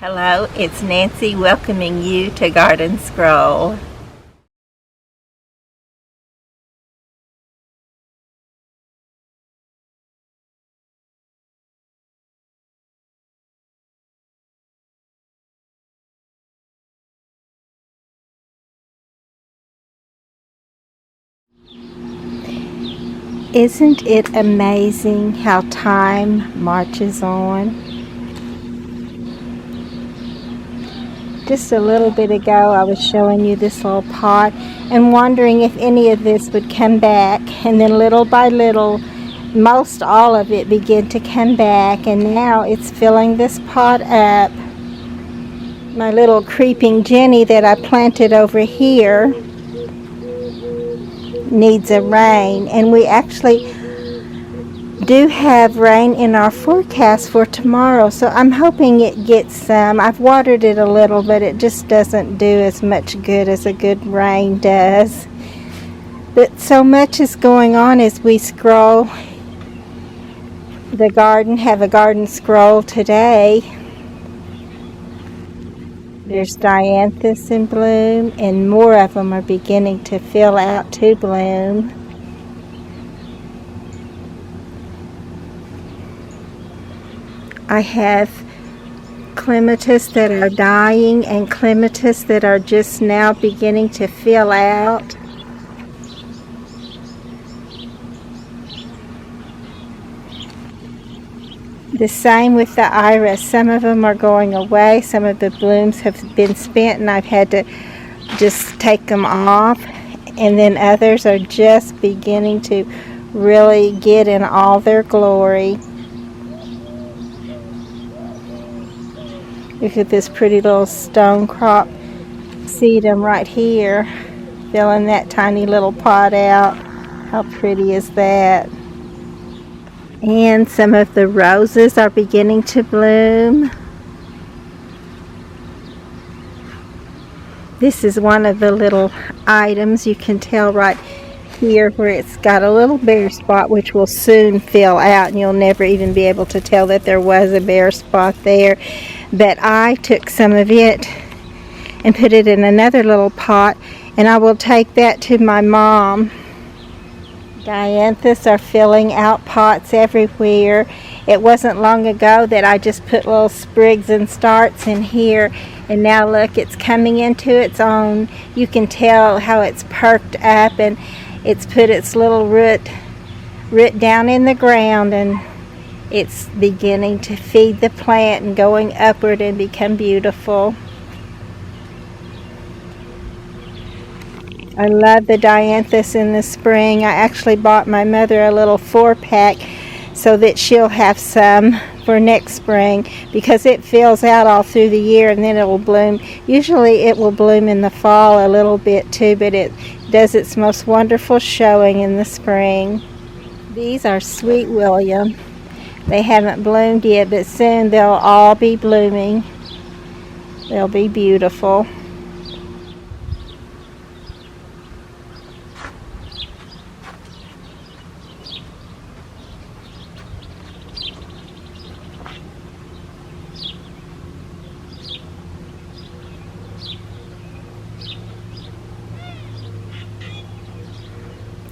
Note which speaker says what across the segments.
Speaker 1: Hello, it's Nancy welcoming you to Garden Scroll. Isn't it amazing how time marches on? Just a little bit ago I was showing you this little pot and wondering if any of this would come back, and then little by little most all of it began to come back, and now it's filling this pot up. My little creeping Jenny that I planted over here needs a rain, and we actually do have rain in our forecast for tomorrow, so I'm hoping it gets some. I've watered it a little, but it just doesn't do as much good as a good rain does. But so much is going on as we scroll the garden, have a garden scroll today. There's dianthus in bloom, and more of them are beginning to fill out to bloom. I have clematis that are dying and clematis that are just now beginning to fill out. The same with the iris. Some of them are going away. Some of the blooms have been spent and I've had to just take them off. And then others are just beginning to really get in all their glory. Look at this pretty little stone crop sedum right here, filling that tiny little pot out. How pretty is that? And some of the roses are beginning to bloom. This is one of the little items. You can tell right here where it's got a little bare spot, which will soon fill out, and you'll never even be able to tell that there was a bare spot there. But I took some of it and put it in another little pot, and I will take that to my mom. Dianthus are filling out pots everywhere. It wasn't long ago that I just put little sprigs and starts in here, and now look, it's coming into its own. You can tell how it's perked up, and it's put its little root down in the ground, and it's beginning to feed the plant and going upward and become beautiful. I love the dianthus in the spring. I actually bought my mother a little 4-pack so that she'll have some for next spring, because it fills out all through the year and then it will bloom. Usually it will bloom in the fall a little bit too, but it does its most wonderful showing in the spring. These are Sweet William. They haven't bloomed yet, but soon they'll all be blooming. They'll be beautiful.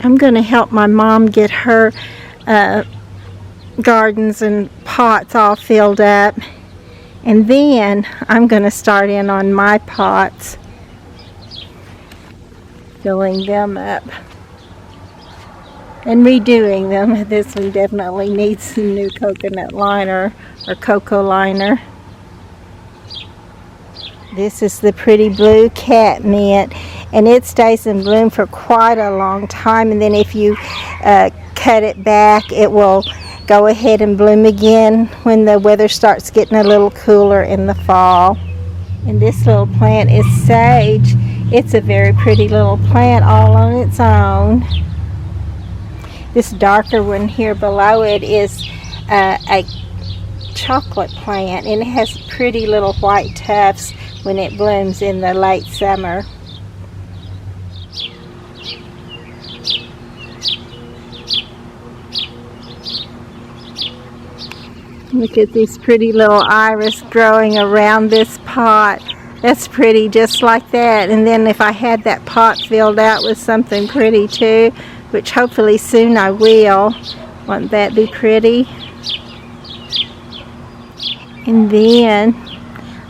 Speaker 1: I'm going to help my mom get her gardens and pots all filled up, and then I'm going to start in on my pots, filling them up and redoing them. This one definitely needs some new coconut liner or cocoa liner. This is the pretty blue catmint, and it stays in bloom for quite a long time, and then if you cut it back, it will go ahead and bloom again when the weather starts getting a little cooler in the fall. And this little plant is sage. It's a very pretty little plant all on its own. This darker one here below it is a chocolate plant, and it has pretty little white tufts when it blooms in the late summer. Look at these pretty little iris growing around this pot. That's pretty, just like that. And then if I had that pot filled out with something pretty too, which hopefully soon I will, won't that be pretty? And then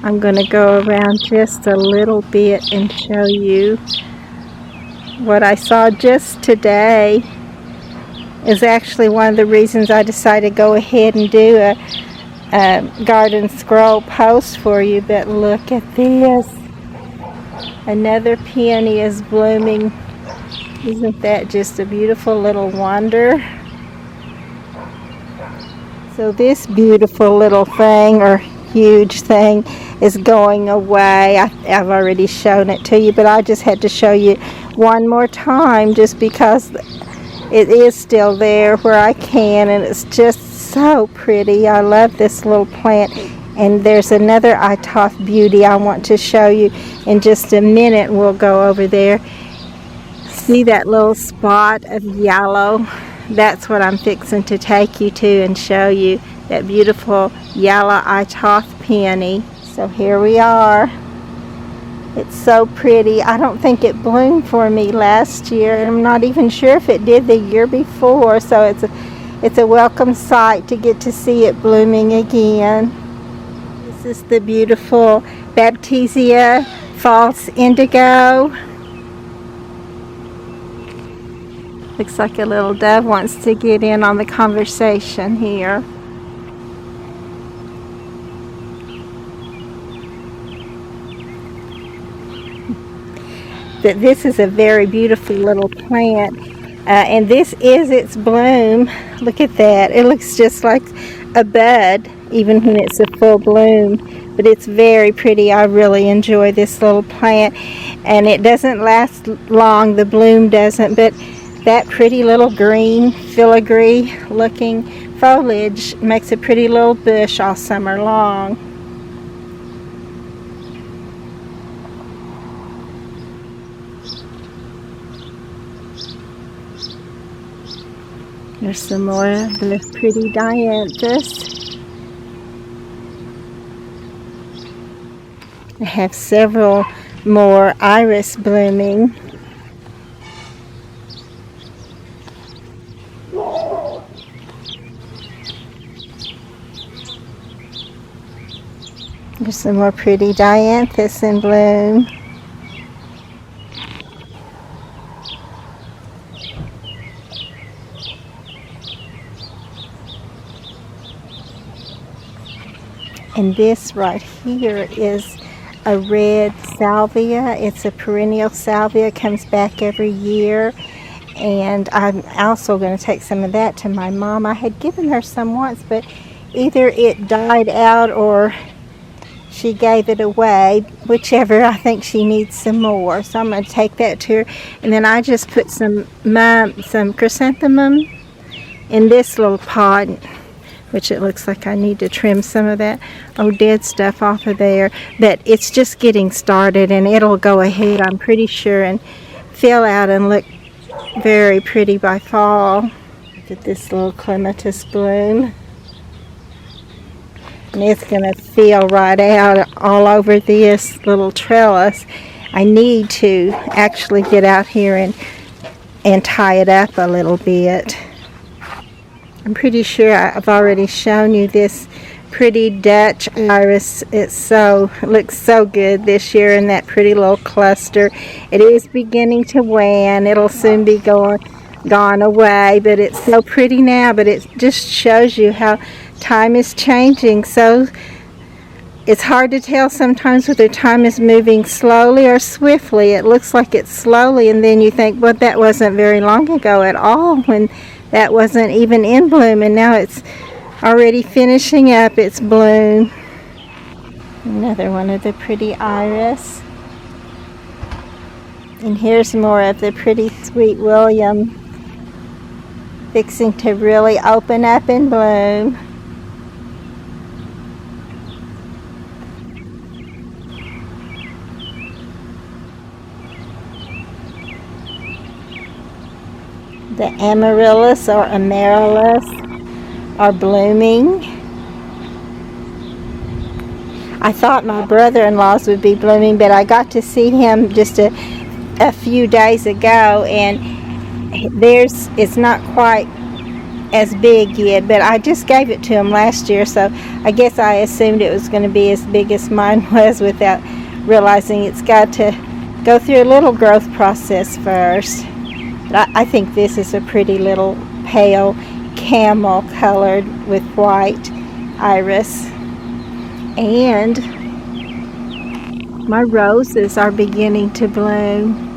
Speaker 1: I'm going to go around just a little bit and show you what I saw just today. Is actually one of the reasons I decided to go ahead and do a garden scroll post for you. But look at this. Another peony is blooming. Isn't that just a beautiful little wonder? So this beautiful little thing, or huge thing, is going away. I've already shown it to you, but I just had to show you one more time just because it is still there where I can, and it's just so pretty. I love this little plant. And there's another Itoth beauty I want to show you in just a minute. We'll go over there. See that little spot of yellow? That's what I'm fixing to take you to and show you. That beautiful yellow Itoth peony. So here we are. It's so pretty. I don't think it bloomed for me last year, and I'm not even sure if it did the year before. So it's a welcome sight to get to see it blooming again. This is the beautiful Baptisia false indigo. Looks like a little dove wants to get in on the conversation here. But this is a very beautiful little plant, and this is its bloom. Look at that. It looks just like a bud even when it's a full bloom, but it's very pretty. I really enjoy this little plant, and it doesn't last long, the bloom doesn't, but that pretty little green filigree looking foliage makes a pretty little bush all summer long. There's some more of the pretty dianthus. I have several more iris blooming. There's some more pretty dianthus in bloom. And this right here is a red salvia. It's a perennial salvia, comes back every year. And I'm also going to take some of that to my mom. I had given her some once, but either it died out or she gave it away, whichever. I think she needs some more. So I'm going to take that to her. And then I just put some chrysanthemum in this little pot, which it looks like I need to trim some of that dead stuff off of there. But it's just getting started, and it'll go ahead, I'm pretty sure, and fill out and look very pretty by fall. Look at this little clematis bloom. And it's going to feel right out all over this little trellis. I need to actually get out here and tie it up a little bit. I'm pretty sure I've already shown you this pretty Dutch iris. It looks so good this year in that pretty little cluster. It is beginning to wane. It'll soon be gone away, but it's so pretty now. But it just shows you how time is changing. So it's hard to tell sometimes whether time is moving slowly or swiftly. It looks like it's slowly, and then you think, well, that wasn't very long ago at all when that wasn't even in bloom, and now it's already finishing up its bloom. Another one of the pretty iris. And here's more of the pretty sweet William, fixing to really open up and bloom. The amaryllis or amaryllis are blooming. I thought my brother-in-law's would be blooming, but I got to see him just a few days ago, and theirs is not quite as big yet, but I just gave it to him last year, so I guess I assumed it was going to be as big as mine was without realizing it's got to go through a little growth process first. But I think this is a pretty little pale camel colored with white iris. And my roses are beginning to bloom.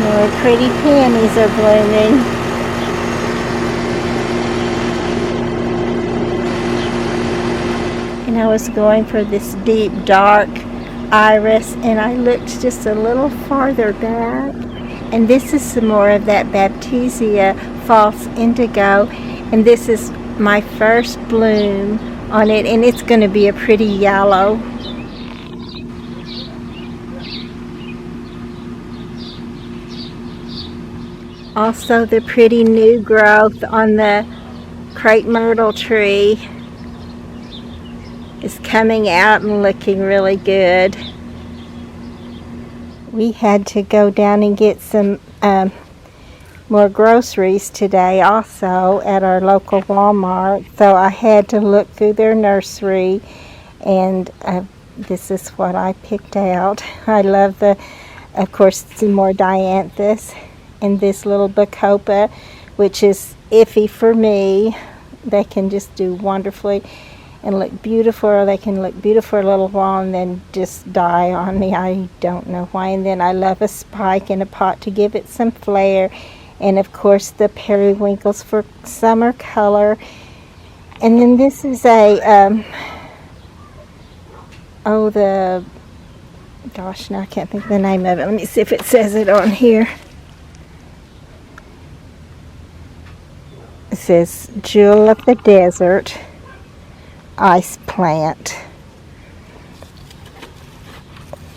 Speaker 1: More pretty peonies are blooming. And I was going for this deep dark iris, and I looked just a little farther back, and this is some more of that Baptisia false indigo, and this is my first bloom on it, and it's going to be a pretty yellow. Also, the pretty new growth on the crepe myrtle tree is coming out and looking really good. We had to go down and get some more groceries today also at our local Walmart, so I had to look through their nursery, and this is what I picked out. I love of course, some more dianthus. And this little bacopa, which is iffy for me. They can just do wonderfully and look beautiful, or they can look beautiful for a little while and then just die on me. I don't know why. And then I love a spike in a pot to give it some flair. And of course the periwinkles for summer color. And then this is a, gosh, now I can't think of the name of it. Let me see if it says it on here. It says Jewel of the Desert Ice Plant.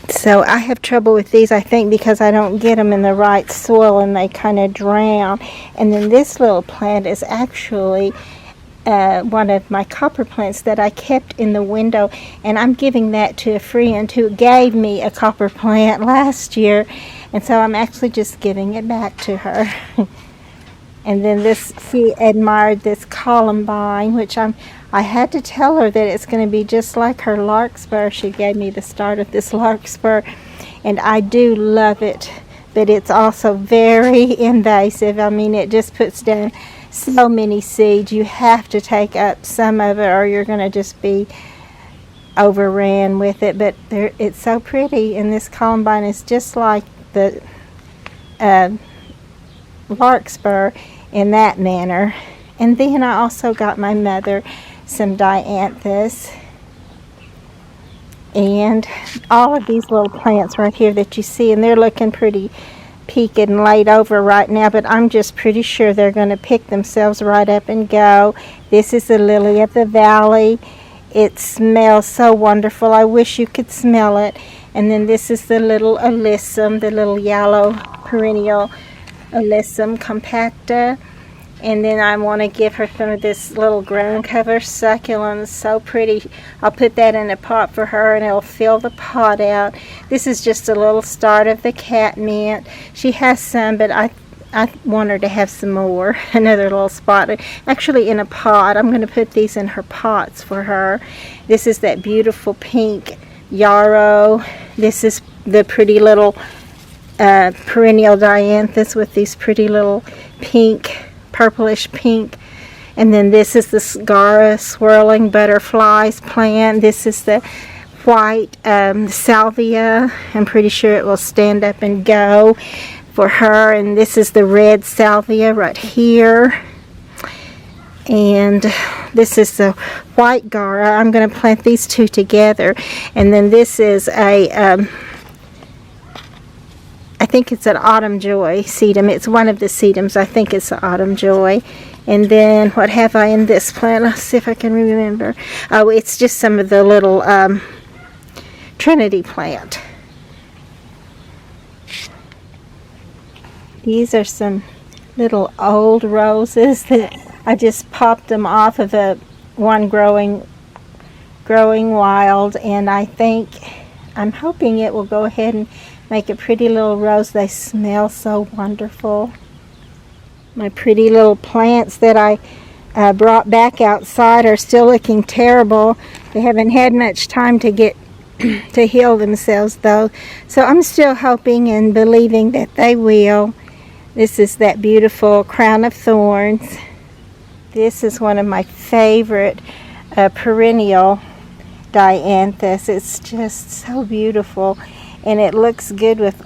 Speaker 1: So I have trouble with these, I think, because I don't get them in the right soil and they kind of drown. And then this little plant is actually one of my copper plants that I kept in the window, and I'm giving that to a friend who gave me a copper plant last year, and so I'm actually just giving it back to her. And then she admired this columbine, which I had to tell her that it's going to be just like her larkspur. She gave me the start of this larkspur, and I do love it, but it's also very invasive. I mean, it just puts down so many seeds. You have to take up some of it, or you're going to just be overran with it. But it's so pretty, and this columbine is just like the larkspur in that manner. And then I also got my mother some dianthus, and all of these little plants right here that you see, and they're looking pretty peaked and laid over right now, but I'm just pretty sure they're going to pick themselves right up and go. This is the lily of the valley. It smells so wonderful. I wish you could smell it. And then this is the little alyssum, the little yellow perennial Alyssum compacta. And then I want to give her some of this little ground cover succulent. It's so pretty. I'll put that in a pot for her and it'll fill the pot out. This is just a little start of the catmint. She has some, but I want her to have some more. Another little spot. Actually in a pot. I'm going to put these in her pots for her. This is that beautiful pink yarrow. This is the pretty little perennial dianthus with these pretty little pink, purplish pink. And then this is the Sgara swirling butterflies plant. This is the white salvia. I'm pretty sure it will stand up and go for her. And this is the red salvia right here. And this is the white Gara. I'm going to plant these two together. And then this is a I think it's an autumn joy sedum. It's one of the sedums. I think it's the autumn joy. And then what have I in this plant? Let's see if I can remember. Oh, it's just some of the little Trinity plant. These are some little old roses that I just popped them off of one growing wild, and I'm hoping it will go ahead and make a pretty little rose. They smell so wonderful. My pretty little plants that I brought back outside are still looking terrible. They haven't had much time to get to heal themselves though. So I'm still hoping and believing that they will. This is that beautiful crown of thorns. This is one of my favorite perennial dianthus. It's just so beautiful. And it looks good with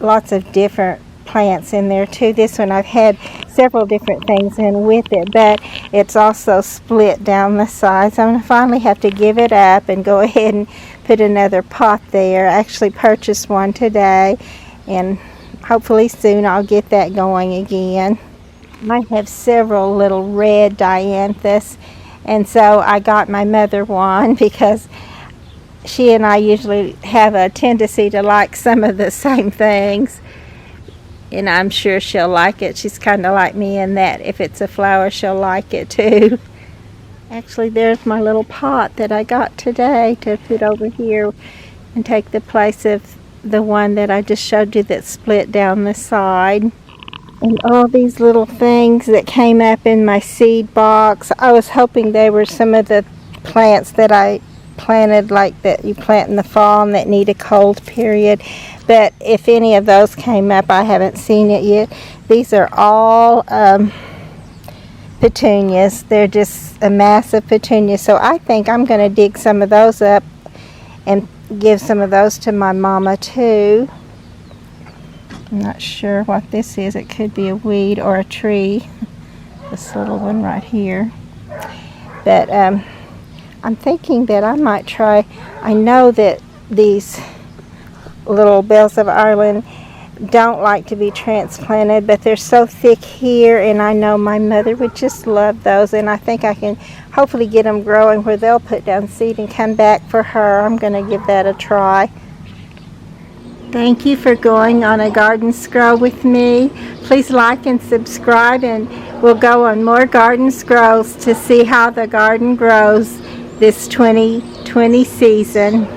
Speaker 1: lots of different plants in there too. This one I've had several different things in with it, but it's also split down the sides. I'm going to finally have to give it up and go ahead and put another pot there. I actually purchased one today, and hopefully soon I'll get that going again. I have several little red dianthus, and so I got my mother one because she and I usually have a tendency to like some of the same things, and I'm sure she'll like it. She's kind of like me in that if it's a flower, she'll like it too. Actually, there's my little pot that I got today to put over here and take the place of the one that I just showed you that split down the side. And all these little things that came up in my seed box, I was hoping they were some of the plants that I planted, like that you plant in the fall and that need a cold period. But if any of those came up, I haven't seen it yet. These are all petunias. They're just a mass of petunias. So I think I'm going to dig some of those up and give some of those to my mama too. I'm not sure what this is. It could be a weed or a tree. This little one right here. But I'm thinking that I might try. I know that these little bells of Ireland don't like to be transplanted, but they're so thick here, and I know my mother would just love those, and I think I can hopefully get them growing where they'll put down seed and come back for her. I'm going to give that a try. Thank you for going on a garden scroll with me. Please like and subscribe, and we'll go on more garden scrolls to see how the garden grows this 2020 season.